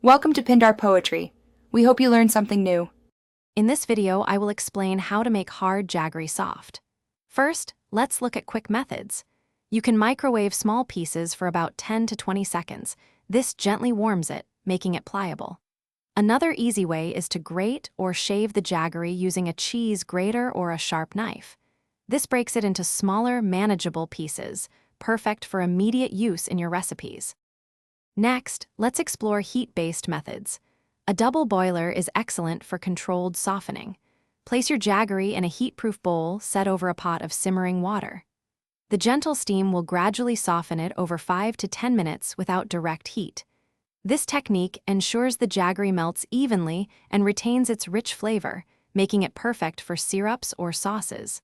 Welcome to Pindar Poetry. We hope you learned something new. In this video, I will explain how to make hard jaggery soft. First, let's look at quick methods. You can microwave small pieces for about 10 to 20 seconds. This gently warms it, making it pliable. Another easy way is to grate or shave the jaggery using a cheese grater or a sharp knife. This breaks it into smaller, manageable pieces, perfect for immediate use in your recipes. Next, let's explore heat-based methods. A double boiler is excellent for controlled softening. Place your jaggery in a heat-proof bowl set over a pot of simmering water. The gentle steam will gradually soften it over 5 to 10 minutes without direct heat. This technique ensures the jaggery melts evenly and retains its rich flavor, making it perfect for syrups or sauces.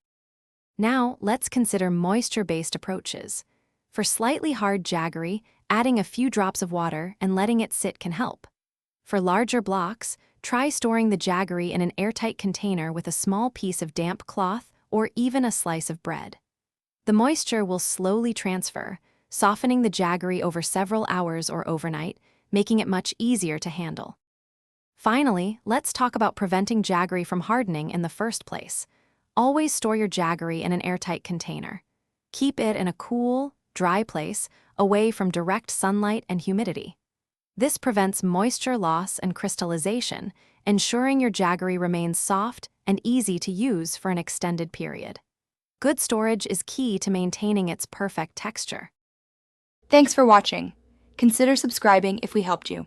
Now, let's consider moisture-based approaches. For slightly hard jaggery, adding a few drops of water and letting it sit can help. For larger blocks, try storing the jaggery in an airtight container with a small piece of damp cloth or even a slice of bread. The moisture will slowly transfer, softening the jaggery over several hours or overnight, making it much easier to handle. Finally, let's talk about preventing jaggery from hardening in the first place. Always store your jaggery in an airtight container. Keep it in a cool, dry place, away from direct sunlight and humidity. This prevents moisture loss and crystallization, ensuring your jaggery remains soft and easy to use for an extended period. Good storage is key to maintaining its perfect texture. Thanks for watching. Consider subscribing if we helped you.